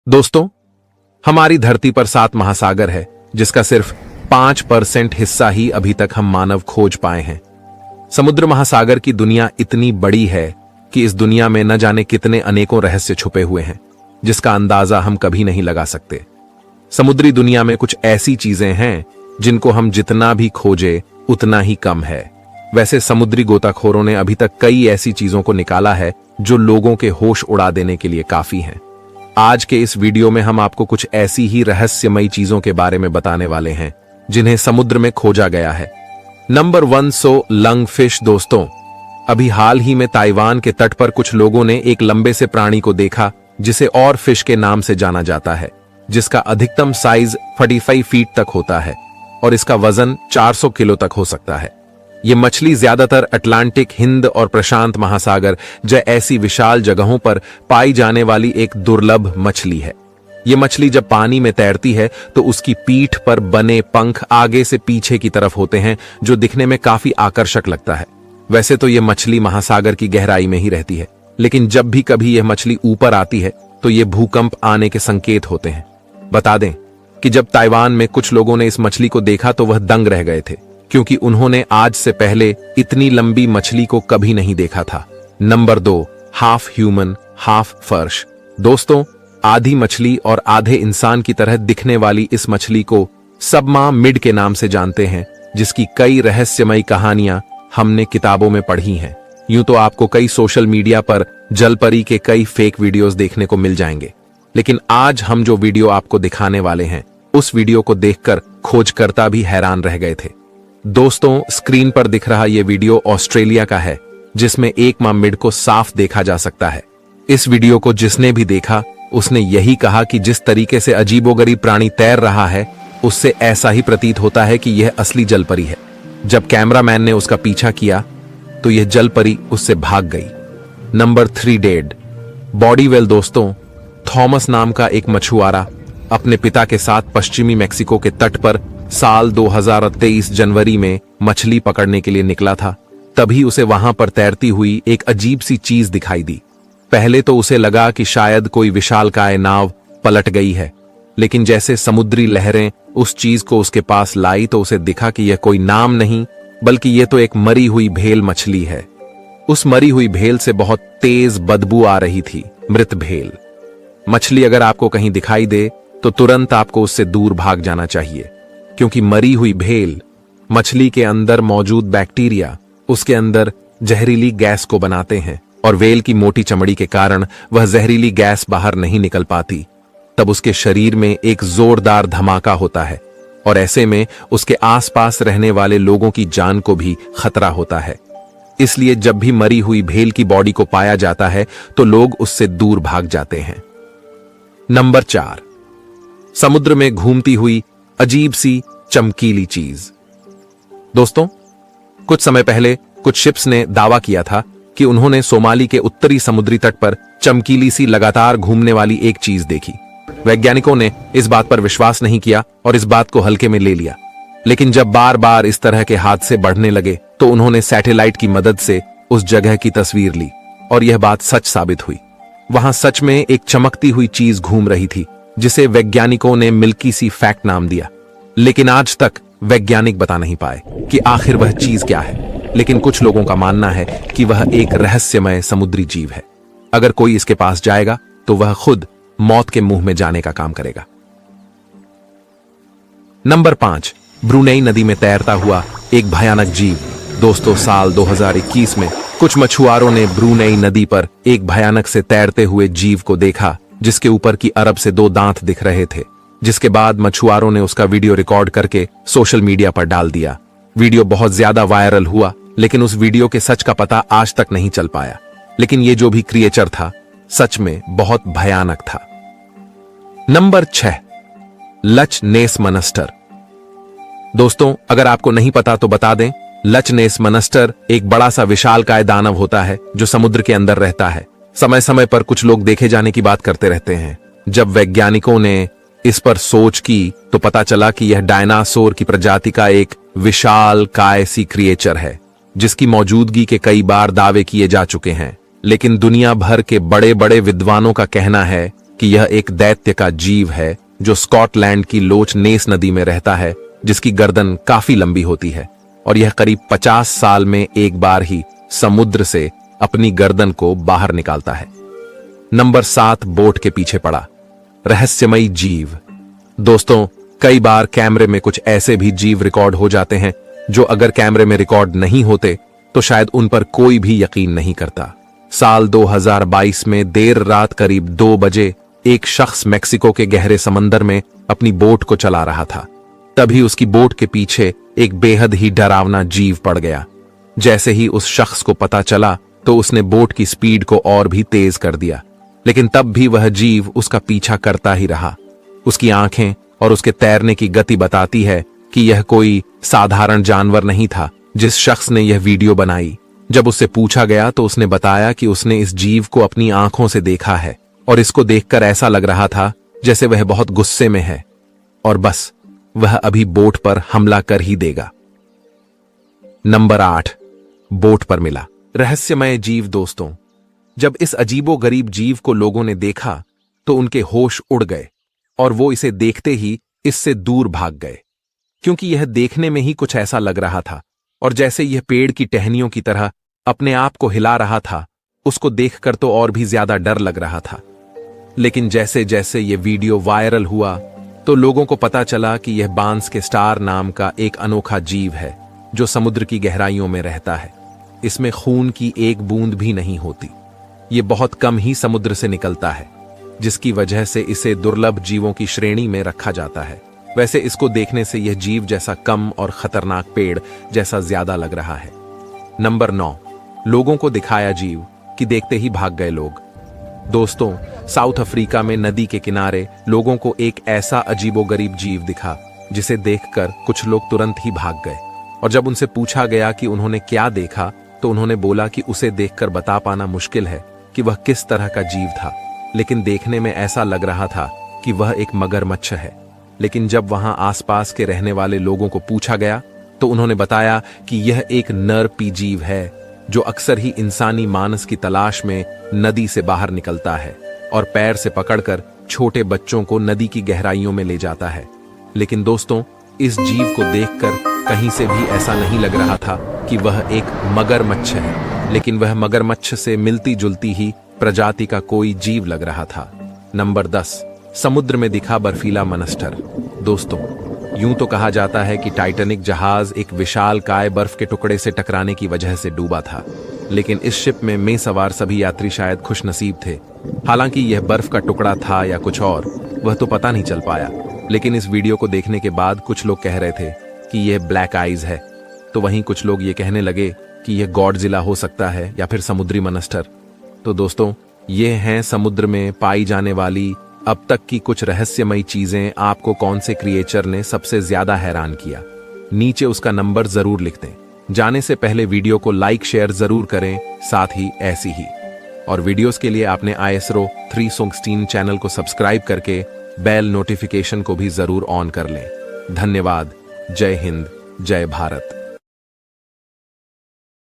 दोस्तों, हमारी धरती पर 7 महासागर है, जिसका सिर्फ 5% हिस्सा ही अभी तक हम मानव खोज पाए हैं। समुद्र महासागर की दुनिया इतनी बड़ी है कि इस दुनिया में न जाने कितने अनेकों रहस्य छुपे हुए हैं, जिसका अंदाजा हम कभी नहीं लगा सकते। समुद्री दुनिया में कुछ ऐसी चीजें हैं जिनको हम जितना भी खोजे उतना ही कम है। वैसे समुद्री गोताखोरों ने अभी तक कई ऐसी चीजों को निकाला है जो लोगों के होश उड़ा देने के लिए काफी हैं। आज के इस वीडियो में हम आपको कुछ ऐसी ही रहस्यमयी चीजों के बारे में बताने वाले हैं जिन्हें समुद्र में खोजा गया है। नंबर 1, सो लंग फिश। दोस्तों, अभी हाल ही में ताइवान के तट पर कुछ लोगों ने एक लंबे से प्राणी को देखा जिसे और फिश के नाम से जाना जाता है, जिसका अधिकतम साइज 45 फीट तक होता है और इसका वजन 400 किलो तक हो सकता है। ये मछली ज्यादातर अटलांटिक, हिंद और प्रशांत महासागर जैसी ऐसी विशाल जगहों पर पाई जाने वाली एक दुर्लभ मछली है। ये मछली जब पानी में तैरती है तो उसकी पीठ पर बने पंख आगे से पीछे की तरफ होते हैं, जो दिखने में काफी आकर्षक लगता है। वैसे तो ये मछली महासागर की गहराई में ही रहती है, लेकिन जब भी कभी यह मछली ऊपर आती है तो ये भूकंप आने के संकेत होते हैं। बता दें कि जब ताइवान में कुछ लोगों ने इस मछली को देखा तो वह दंग रह गए थे, क्योंकि उन्होंने आज से पहले इतनी लंबी मछली को कभी नहीं देखा था। नंबर 2, हाफ ह्यूमन हाफ फर्श। दोस्तों, आधी मछली और आधे इंसान की तरह दिखने वाली इस मछली को सबमार्मिड के नाम से जानते हैं, जिसकी कई रहस्यमयी कहानियां हमने किताबों में पढ़ी हैं। यूं तो आपको कई सोशल मीडिया पर जलपरी के कई फेक वीडियोस देखने को मिल जाएंगे, लेकिन आज हम जो वीडियो आपको दिखाने वाले हैं, उस वीडियो को देखकर खोजकर्ता भी हैरान रह गए थे। दोस्तों, स्क्रीन पर दिख रहा यह वीडियो ऑस्ट्रेलिया का है, जिसमें एक मार्मिड को साफ देखा जा सकता है। इस वीडियो को जिसने भी देखा उसने यही कहा कि जिस तरीके से अजीबोगरीब प्राणी तैर रहा है, उससे ऐसा ही प्रतीत होता है कि यह असली जलपरी है। जब कैमरामैन ने उसका पीछा किया तो यह जलपरी उससे भाग गई। Number 3, dead body well. दोस्तों, थॉमस नाम का एक मछुआरा अपने पिता के साथ पश्चिमी मेक्सिको के तट पर साल 2023 जनवरी में मछली पकड़ने के लिए निकला था। तभी उसे वहां पर तैरती हुई एक अजीब सी चीज दिखाई दी। पहले तो उसे लगा कि शायद कोई विशालकाय नाव पलट गई है, लेकिन जैसे समुद्री लहरें उस चीज को उसके पास लाई तो उसे दिखा कि यह कोई नाम नहीं, बल्कि यह तो एक मरी हुई भेल मछली है। उस मरी हुई भेल से बहुत तेज बदबू आ रही थी, मृत भेल। मछली अगर आपको कहीं दिखाई दे तो तुरंत आपको उससे दूर भाग जाना चाहिए, क्योंकि मरी हुई भेल मछली के अंदर मौजूद बैक्टीरिया उसके अंदर जहरीली गैस को बनाते हैं और वेल की मोटी चमड़ी के कारण वह जहरीली गैस बाहर नहीं निकल पाती। तब उसके शरीर में एक जोरदार धमाका होता है और ऐसे में उसके आसपास रहने वाले लोगों की जान को भी खतरा होता है। इसलिए जब भी मरी हुई भेल की बॉडी को पाया जाता है तो लोग उससे दूर भाग जाते हैं। नंबर 4, समुद्र में घूमती हुई अजीब सी चमकीली चीज। दोस्तों, कुछ समय पहले कुछ शिप्स ने दावा किया था कि उन्होंने सोमाली के उत्तरी समुद्री तट पर चमकीली सी लगातार घूमने वाली एक चीज देखी। वैज्ञानिकों ने इस बात पर विश्वास नहीं किया और इस बात को हल्के में ले लिया, लेकिन जब बार बार इस तरह के हादसे बढ़ने लगे तो उन्होंने सैटेलाइट की मदद से उस जगह की तस्वीर ली और यह बात सच साबित हुई। वहां सच में एक चमकती हुई चीज घूम रही थी, जिसे वैज्ञानिकों ने मिल्की सी फैक्ट नाम दिया। लेकिन आज तक वैज्ञानिक बता नहीं पाए कि आखिर वह चीज क्या है, लेकिन कुछ लोगों का मानना है कि वह एक रहस्यमय समुद्री जीव है। अगर कोई इसके पास जाएगा तो वह खुद मौत के मुंह में जाने का काम करेगा। नंबर 5, ब्रुनेई नदी में तैरता हुआ एक भयानक जीव। दोस्तों, साल 2021 में कुछ मछुआरों ने ब्रुनेई नदी पर एक भयानक से तैरते हुए जीव को देखा, जिसके ऊपर की अरब से 2 दांत दिख रहे थे। जिसके बाद मछुआरों ने उसका वीडियो रिकॉर्ड करके सोशल मीडिया पर डाल दिया। वीडियो बहुत ज्यादा वायरल हुआ, लेकिन उस वीडियो के सच का पता आज तक नहीं चल पाया। लेकिन ये जो भी क्रिएचर था, सच में बहुत भयानक था। नंबर 6, लच नेस मनस्टर। दोस्तों, अगर आपको नहीं पता तो बता दें, लच नेस मनस्टर एक बड़ा सा विशालकाय दानव होता है जो समुद्र के अंदर रहता है। समय समय पर कुछ लोग देखे जाने की बात करते रहते हैं। जब वैज्ञानिकों ने इस पर सोच की तो पता चला कि यह डायनासोर की प्रजाति का एक विशाल काय सी क्रिएचर है, जिसकी मौजूदगी के कई बार दावे किए जा चुके हैं। लेकिन दुनिया भर के बड़े बड़े विद्वानों का कहना है कि यह एक दैत्य का जीव है जो स्कॉटलैंड की लोच नेस नदी में रहता है, जिसकी गर्दन काफी लंबी होती है और यह करीब 50 साल में एक बार ही समुद्र से अपनी गर्दन को बाहर निकालता है। नंबर 7, बोट के पीछे पड़ा रहस्यमयी जीव। दोस्तों, कई बार कैमरे में कुछ ऐसे भी जीव रिकॉर्ड हो जाते हैं जो अगर कैमरे में रिकॉर्ड नहीं होते तो शायद उन पर कोई भी यकीन नहीं करता। साल 2022 में देर रात करीब 2 बजे एक शख्स मेक्सिको के गहरे समंदर में अपनी बोट को चला रहा था। तभी उसकी बोट के पीछे एक बेहद ही डरावना जीव पड़ गया। जैसे ही उस शख्स को पता चला तो उसने बोट की स्पीड को और भी तेज कर दिया, लेकिन तब भी वह जीव उसका पीछा करता ही रहा। उसकी आंखें और उसके तैरने की गति बताती है कि यह कोई साधारण जानवर नहीं था। जिस शख्स ने यह वीडियो बनाई, जब उससे पूछा गया तो उसने बताया कि उसने इस जीव को अपनी आंखों से देखा है और इसको देखकर ऐसा लग रहा था जैसे वह बहुत गुस्से में है और बस वह अभी बोट पर हमला कर ही देगा। नंबर 8, बोट पर मिला रहस्यमय जीव। दोस्तों, जब इस अजीबोगरीब जीव को लोगों ने देखा तो उनके होश उड़ गए और वो इसे देखते ही इससे दूर भाग गए, क्योंकि यह देखने में ही कुछ ऐसा लग रहा था और जैसे यह पेड़ की टहनियों की तरह अपने आप को हिला रहा था, उसको देखकर तो और भी ज्यादा डर लग रहा था। लेकिन जैसे जैसे यह वीडियो वायरल हुआ तो लोगों को पता चला कि यह बांस के स्टार नाम का एक अनोखा जीव है जो समुद्र की गहराइयों में रहता है। इसमें खून की एक बूंद भी नहीं होती। ये बहुत कम ही समुद्र से निकलता है, जिसकी वजह से इसे दुर्लभ जीवों की श्रेणी में रखा जाता है। वैसे इसको देखने से यह जीव जैसा कम और खतरनाक पेड़ जैसा ज्यादा लग रहा है। नंबर 9, लोगों को दिखाया जीव कि देखते ही भाग गए लोग। दोस्तों, साउथ अफ्रीका में नदी के किनारे लोगों को एक ऐसा अजीबोगरीब जीव दिखा जिसे देखकर कुछ लोग तुरंत ही भाग गए और जब उनसे पूछा गया कि उन्होंने क्या देखा तो उन्होंने बोला कि उसे देखकर बता पाना मुश्किल है कि वह किस तरह का जीव था, लेकिन देखने में ऐसा लग रहा था कि वह एक मगरमच्छ है। लेकिन जब वहां आसपास के रहने वाले लोगों को पूछा गया तो उन्होंने बताया कि यह एक नरपी जीव है जो अक्सर ही इंसानी मांस की तलाश में नदी से बाहर निकलता है और पैर से पकड़कर छोटे बच्चों को नदी की गहराइयों में ले जाता है। लेकिन दोस्तों, इस जीव को देखकर कहीं से भी ऐसा नहीं लग रहा था कि वह एक मगरमच्छ है, लेकिन वह मगरमच्छ से मिलती जुलती ही प्रजाति का कोई जीव लग रहा था। नंबर 10, समुद्र में दिखा बर्फीला मनस्टर। दोस्तों, यूं तो कहा जाता है कि टाइटैनिक जहाज एक विशालकाय बर्फ के टुकड़े से टकराने की वजह से डूबा था, लेकिन इस शिप में सवार सभी यात्री शायद खुशनसीब थे। हालांकि यह बर्फ का टुकड़ा था या कुछ और, वह तो पता नहीं चल पाया। लेकिन इस वीडियो को देखने के बाद कुछ लोग कह रहे थे कि यह ब्लैक आइज है, तो वहीं कुछ लोग ये कहने लगे कि यह गॉडजिला हो सकता है या फिर समुद्री मनस्टर। तो दोस्तों, ये हैं समुद्र में पाई जाने वाली अब तक की कुछ रहस्यमयी चीजें। आपको कौन से क्रिएचर ने सबसे ज्यादा हैरान किया? नीचे उसका नंबर जरूर लिख दें। जाने से पहले वीडियो को लाइक शेयर जरूर करें, साथ ही ऐसी ही और वीडियोस के लिए आपने ISRO 316 चैनल को सब्सक्राइब करके बेल नोटिफिकेशन को भी जरूर ऑन कर लें। धन्यवाद। जय हिंद, जय भारत।